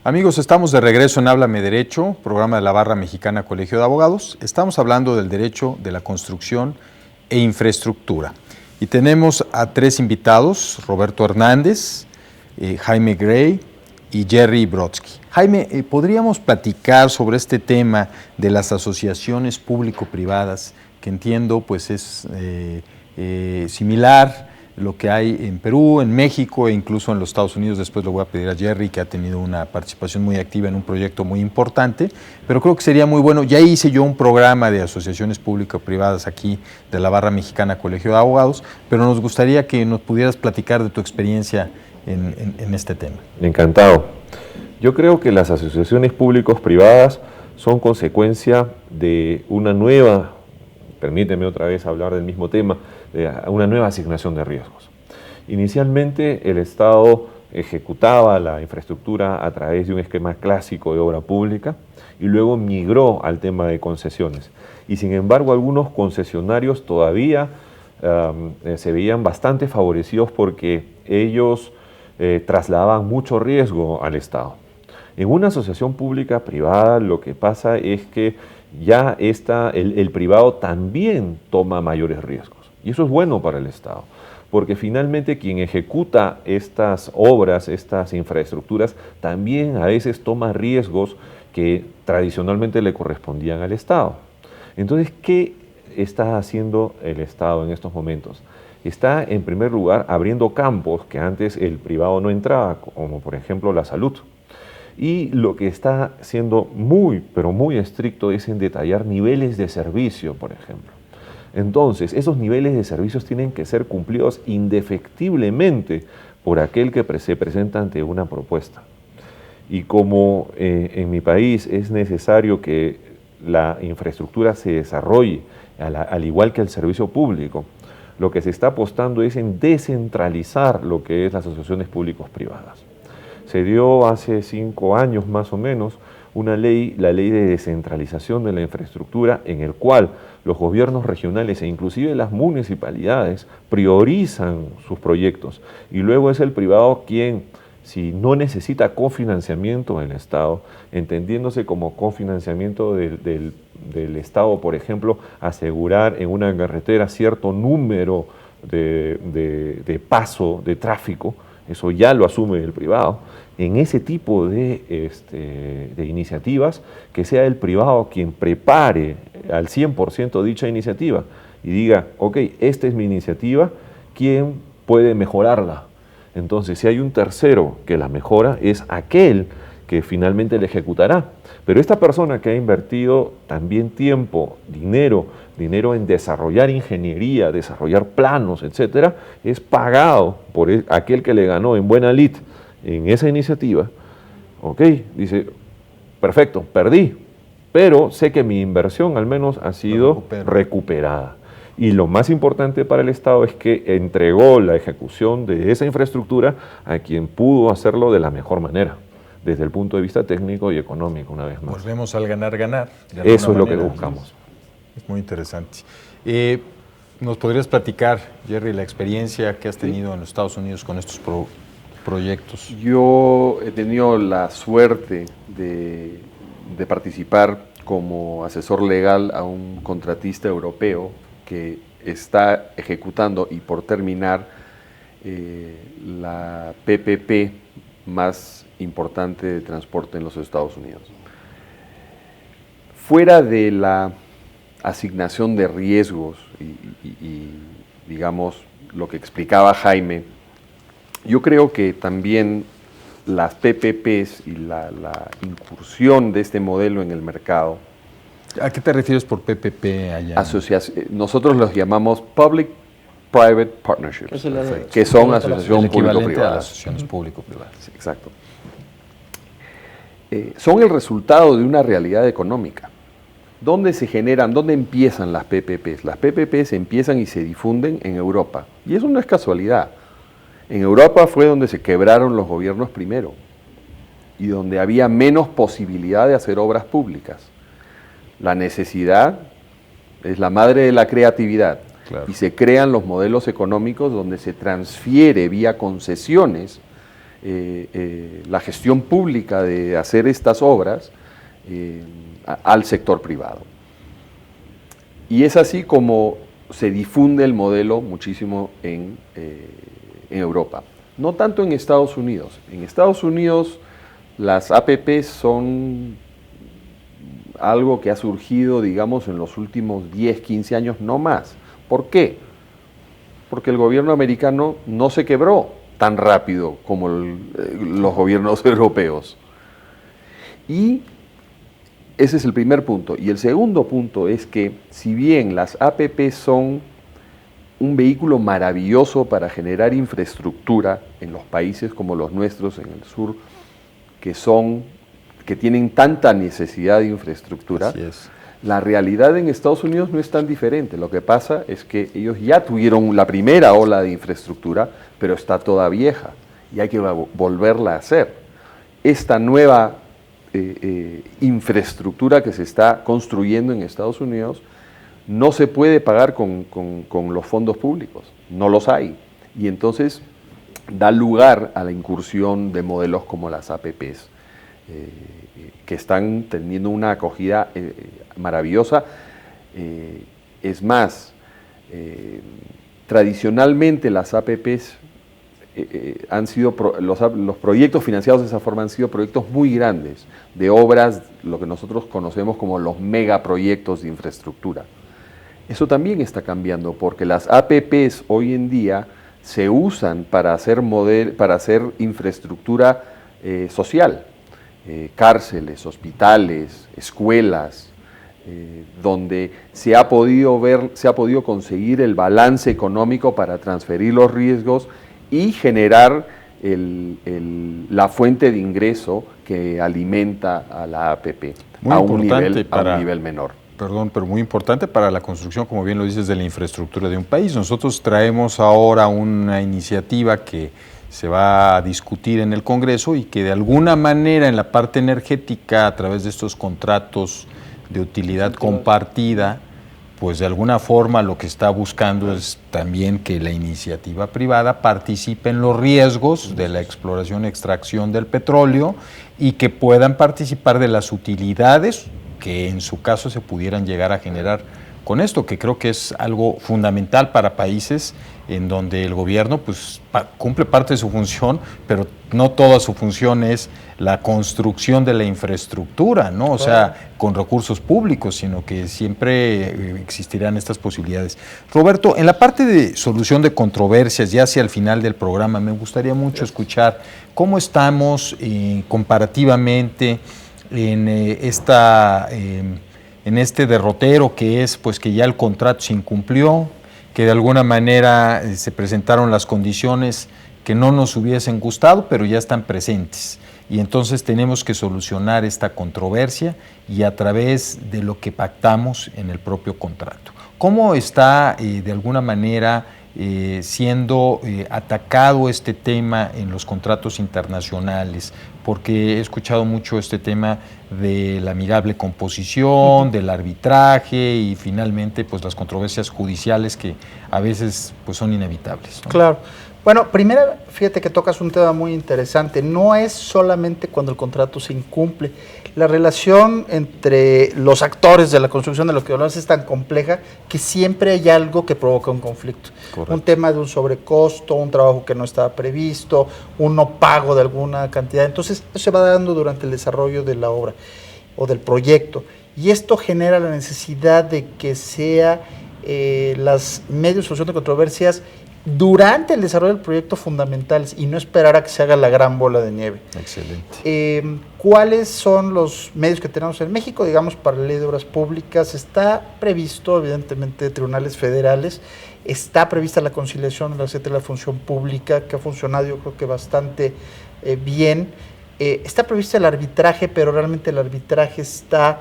Amigos, estamos de regreso en Háblame Derecho, programa de la Barra Mexicana Colegio de Abogados. Estamos hablando del derecho de la construcción e infraestructura. Y tenemos a tres invitados, Roberto Hernández, Jaime Gray y Jerry Brodsky. Jaime, ¿podríamos platicar sobre este tema de las asociaciones público-privadas, que entiendo pues es similar lo que hay en Perú, en México e incluso en los Estados Unidos? Después lo voy a pedir a Jerry, que ha tenido una participación muy activa en un proyecto muy importante, pero creo que sería muy bueno. Ya hice yo un programa de asociaciones público-privadas aquí de la Barra Mexicana Colegio de Abogados, pero nos gustaría que nos pudieras platicar de tu experiencia en este tema. Encantado. Yo creo que las asociaciones públicos-privadas son consecuencia de una nueva, permíteme otra vez hablar del mismo tema, una nueva asignación de riesgos. Inicialmente el Estado ejecutaba la infraestructura a través de un esquema clásico de obra pública y luego migró al tema de concesiones. Y sin embargo algunos concesionarios todavía se veían bastante favorecidos porque ellos trasladaban mucho riesgo al Estado. En una asociación pública-privada lo que pasa es que ya el privado también toma mayores riesgos. Y eso es bueno para el Estado, porque finalmente quien ejecuta estas obras, estas infraestructuras, también a veces toma riesgos que tradicionalmente le correspondían al Estado. Entonces, ¿qué está haciendo el Estado en estos momentos? Está, en primer lugar, abriendo campos que antes el privado no entraba, como por ejemplo la salud. Y lo que está siendo pero muy estricto es en detallar niveles de servicio, por ejemplo. Entonces, esos niveles de servicios tienen que ser cumplidos indefectiblemente por aquel que se presenta ante una propuesta. Y como en mi país es necesario que la infraestructura se desarrolle, al igual que el servicio público, lo que se está apostando es en descentralizar lo que es las asociaciones públicos-privadas. Se dio hace 5 años más o menos una ley, la ley de descentralización de la infraestructura, en el cual los gobiernos regionales e inclusive las municipalidades priorizan sus proyectos y luego es el privado quien, si no necesita cofinanciamiento del Estado, entendiéndose como cofinanciamiento del Estado, por ejemplo, asegurar en una carretera cierto número de paso de tráfico, eso ya lo asume el privado. En ese tipo de iniciativas, que sea el privado quien prepare al 100% dicha iniciativa y diga, ok, esta es mi iniciativa, ¿quién puede mejorarla? Entonces, si hay un tercero que la mejora, es aquel que finalmente la ejecutará. Pero esta persona que ha invertido también tiempo, dinero en desarrollar ingeniería, desarrollar planos, etcétera, es pagado por aquel que le ganó en buena lid en esa iniciativa. Ok, dice, perfecto, perdí, pero sé que mi inversión al menos ha sido recuperada. Y lo más importante para el Estado es que entregó la ejecución de esa infraestructura a quien pudo hacerlo de la mejor manera, desde el punto de vista técnico y económico, una vez más. Volvemos al ganar-ganar. Eso es lo que buscamos. Es muy interesante. ¿Nos podrías platicar, Jerry, la experiencia que has tenido en los Estados Unidos con estos proyectos? Yo he tenido la suerte de participar como asesor legal a un contratista europeo que está ejecutando y por terminar la PPP más importante de transporte en los Estados Unidos. Fuera de la asignación de riesgos y digamos lo que explicaba Jaime, yo creo que también las PPPs y la incursión de este modelo en el mercado. ¿A qué te refieres por PPP allá? Nosotros los llamamos Public-Private Partnerships, que son asociaciones público-privadas. Asociaciones público-privadas. Sí, exacto. Son el resultado de una realidad económica. ¿Dónde se generan, dónde empiezan las PPPs? Las PPPs empiezan y se difunden en Europa. Y eso no es casualidad. En Europa fue donde se quebraron los gobiernos primero y donde había menos posibilidad de hacer obras públicas. La necesidad es la madre de la creatividad. Claro. Y se crean los modelos económicos donde se transfiere vía concesiones la gestión pública de hacer estas obras al sector privado. Y es así como se difunde el modelo muchísimo en Europa. No tanto en Estados Unidos. En Estados Unidos las APPs son algo que ha surgido, digamos, en los últimos 10, 15 años, no más. ¿Por qué? Porque el gobierno americano no se quebró tan rápido como los gobiernos europeos. Y ese es el primer punto. Y el segundo punto es que, si bien las APP son un vehículo maravilloso para generar infraestructura en los países como los nuestros en el sur, que tienen tanta necesidad de infraestructura, Así es. la realidad en Estados Unidos no es tan diferente. Lo que pasa es que ellos ya tuvieron la primera ola de infraestructura, pero está toda vieja y hay que volverla a hacer. Esta nueva infraestructura que se está construyendo en Estados Unidos no se puede pagar con los fondos públicos, no los hay. Y entonces da lugar a la incursión de modelos como las APPs, que están teniendo una acogida maravillosa. Es más, tradicionalmente las APPs han sido, los proyectos financiados de esa forma han sido proyectos muy grandes, de obras, lo que nosotros conocemos como los megaproyectos de infraestructura. Eso también está cambiando, porque las APPs hoy en día se usan para hacer infraestructura social, cárceles, hospitales, escuelas, donde se ha podido conseguir el balance económico para transferir los riesgos y generar la fuente de ingreso que alimenta a la APP a un nivel menor. Perdón, pero muy importante para la construcción, como bien lo dices, de la infraestructura de un país. Nosotros traemos ahora una iniciativa que se va a discutir en el Congreso y que de alguna manera en la parte energética, a través de estos contratos de utilidad compartida, pues de alguna forma lo que está buscando es también que la iniciativa privada participe en los riesgos de la exploración y extracción del petróleo y que puedan participar de las utilidades que en su caso se pudieran llegar a generar con esto, que creo que es algo fundamental para países en donde el gobierno pues cumple parte de su función, pero no toda su función es la construcción de la infraestructura, ¿no? O sea, con recursos públicos, sino que siempre existirán estas posibilidades. Roberto, en la parte de solución de controversias, ya hacia el final del programa, me gustaría mucho escuchar cómo estamos comparativamente en este derrotero que es pues que ya el contrato se incumplió, que de alguna manera se presentaron las condiciones que no nos hubiesen gustado, pero ya están presentes. Y entonces tenemos que solucionar esta controversia y a través de lo que pactamos en el propio contrato. ¿Cómo está de alguna manera siendo atacado este tema en los contratos internacionales? Porque he escuchado mucho este tema de la amigable composición, del arbitraje y finalmente pues las controversias judiciales que a veces pues son inevitables, ¿no? Claro. Bueno, primero, fíjate que tocas un tema muy interesante. No es solamente cuando el contrato se incumple. La relación entre los actores de la construcción de lo que hablamos es tan compleja que siempre hay algo que provoca un conflicto. Correcto. Un tema de un sobrecosto, un trabajo que no estaba previsto, un no pago de alguna cantidad. Entonces, eso se va dando durante el desarrollo de la obra o del proyecto. Y esto genera la necesidad de que sea las medios de solución de controversias durante el desarrollo del proyecto fundamentales y no esperar a que se haga la gran bola de nieve. Excelente. ¿Cuáles son los medios que tenemos en México? Digamos, para la ley de obras públicas está previsto, evidentemente, tribunales federales, está prevista la conciliación de la Secretaría de la Función Pública, que ha funcionado yo creo que bastante bien. Está previsto el arbitraje, pero realmente el arbitraje está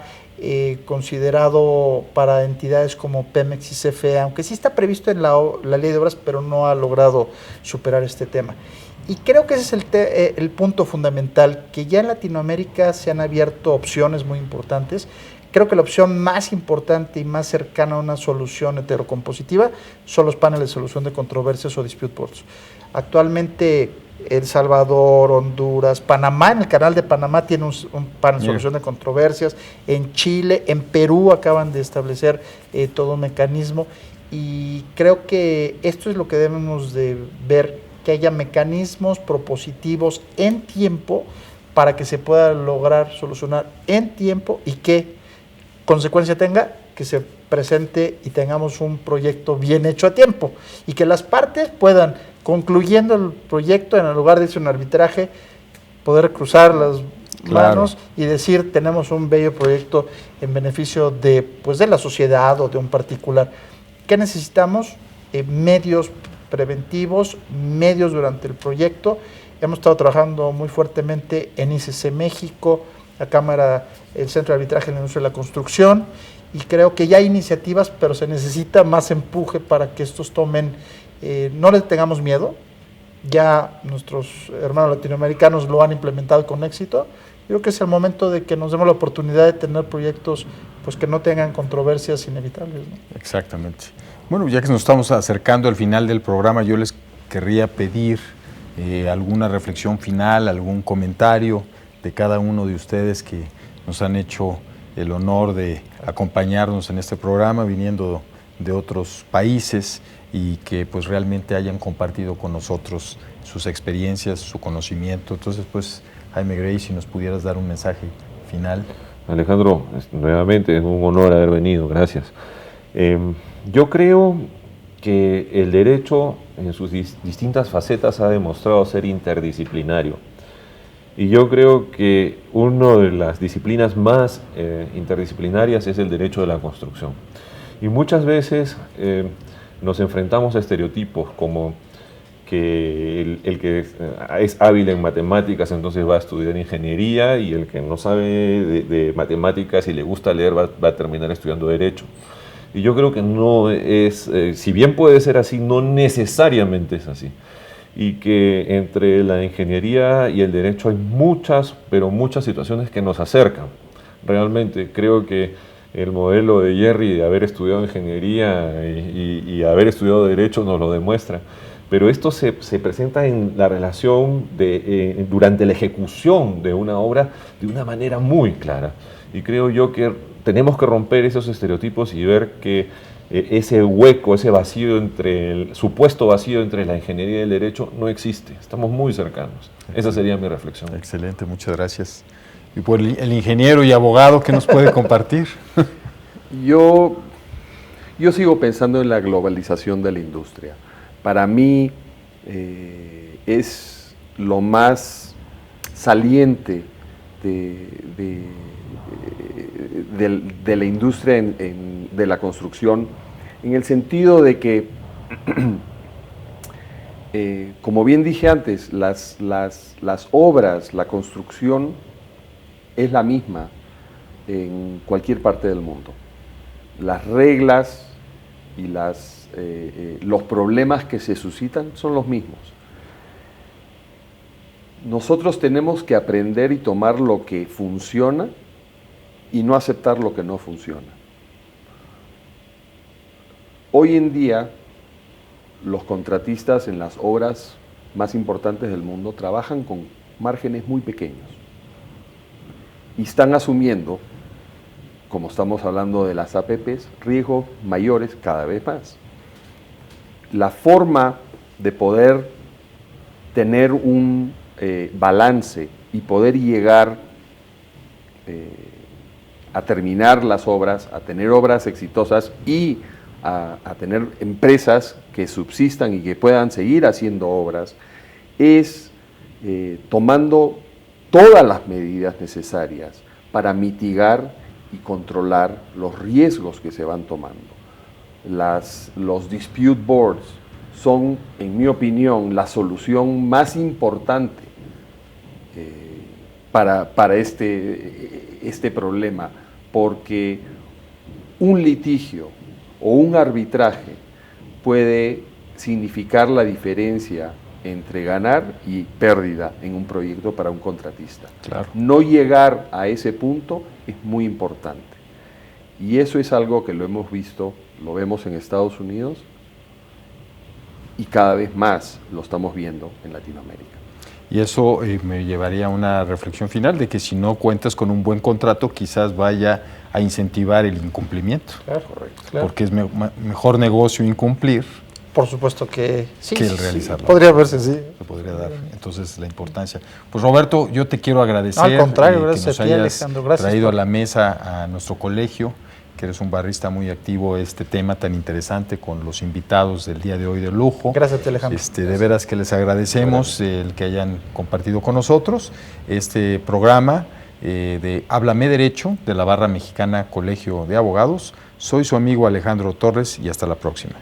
considerado para entidades como Pemex y CFE, aunque sí está previsto en la ley de obras, pero no ha logrado superar este tema. Y creo que ese es el punto fundamental, que ya en Latinoamérica se han abierto opciones muy importantes, Creo que la opción más importante y más cercana a una solución heterocompositiva son los paneles de solución de controversias o dispute boards. Actualmente El Salvador, Honduras, Panamá, en el canal de Panamá tiene un panel de solución de controversias, en Chile, en Perú acaban de establecer todo un mecanismo, y creo que esto es lo que debemos de ver, que haya mecanismos propositivos en tiempo para que se pueda lograr solucionar en tiempo y que consecuencia tenga que se presente y tengamos un proyecto bien hecho a tiempo y que las partes puedan, concluyendo el proyecto, en lugar de irse a un arbitraje, poder cruzar las manos y decir tenemos un bello proyecto en beneficio de, pues, de la sociedad o de un particular. ¿Qué necesitamos? Medios preventivos, medios durante el proyecto. Hemos estado trabajando muy fuertemente en ICC México, la Cámara, el Centro de Arbitraje en la Industria de la Construcción, y creo que ya hay iniciativas, pero se necesita más empuje para que estos tomen, no les tengamos miedo. Ya nuestros hermanos latinoamericanos lo han implementado con éxito. Creo que es el momento de que nos demos la oportunidad de tener proyectos, pues, que no tengan controversias inevitables, ¿no? Exactamente. Bueno, ya que nos estamos acercando al final del programa, yo les querría pedir alguna reflexión final, algún comentario de cada uno de ustedes que nos han hecho el honor de acompañarnos en este programa, viniendo de otros países, y que pues realmente hayan compartido con nosotros sus experiencias, su conocimiento. Entonces, pues, Jaime Grey, si nos pudieras dar un mensaje final. Alejandro, nuevamente es un honor haber venido, gracias. Yo creo que el derecho en sus distintas facetas ha demostrado ser interdisciplinario. Y yo creo que una de las disciplinas más interdisciplinarias es el derecho de la construcción. Y muchas veces nos enfrentamos a estereotipos como que el que es hábil en matemáticas entonces va a estudiar ingeniería, y el que no sabe de matemáticas y le gusta leer va a terminar estudiando derecho. Y yo creo que no es, si bien puede ser así, no necesariamente es así. Y que entre la ingeniería y el derecho hay muchas, pero muchas situaciones que nos acercan. Realmente creo que el modelo de Jerry de haber estudiado ingeniería y haber estudiado derecho nos lo demuestra. Pero esto se presenta en la relación durante la ejecución de una obra de una manera muy clara. Y creo yo que tenemos que romper esos estereotipos y ver que ese hueco, ese vacío el supuesto vacío entre la ingeniería y el derecho no existe. Estamos muy cercanos. Esa sería mi reflexión. Excelente, muchas gracias. Y por el ingeniero y abogado, ¿qué nos puede compartir? Yo sigo pensando en la globalización de la industria. Para mí es lo más saliente de la industria de la construcción, en el sentido de que, como bien dije antes, las obras, la construcción es la misma en cualquier parte del mundo. Las reglas y los problemas que se suscitan son los mismos. Nosotros tenemos que aprender y tomar lo que funciona y no aceptar lo que no funciona. Hoy en día, los contratistas en las obras más importantes del mundo trabajan con márgenes muy pequeños y están asumiendo, como estamos hablando de las APPs, riesgos mayores cada vez más. La forma de poder tener un balance y poder llegar a terminar las obras, a tener obras exitosas y a tener empresas que subsistan y que puedan seguir haciendo obras, es tomando todas las medidas necesarias para mitigar y controlar los riesgos que se van tomando. Los dispute boards son, en mi opinión, la solución más importante para este problema, porque un litigio o un arbitraje puede significar la diferencia entre ganar y pérdida en un proyecto para un contratista. Claro. No llegar a ese punto es muy importante. Y eso es algo que lo hemos visto, lo vemos en Estados Unidos y cada vez más lo estamos viendo en Latinoamérica. Y eso me llevaría a una reflexión final de que si no cuentas con un buen contrato, quizás vaya a incentivar el incumplimiento. Claro, Correcto. claro. Porque es mejor negocio incumplir Por supuesto que sí. que el sí, realizarlo. podría verse así. Se podría dar. Entonces, la importancia. Pues Roberto, yo te quiero agradecer No, al contrario, que gracias nos a ti, hayas Alejandro. Gracias traído por- a la mesa a nuestro colegio, que eres un barrista muy activo, este tema tan interesante con los invitados del día de hoy de lujo. Gracias a ti, Alejandro. De veras que les agradecemos el que hayan compartido con nosotros este programa de Háblame Derecho de la Barra Mexicana Colegio de Abogados. Soy su amigo Alejandro Torres y hasta la próxima.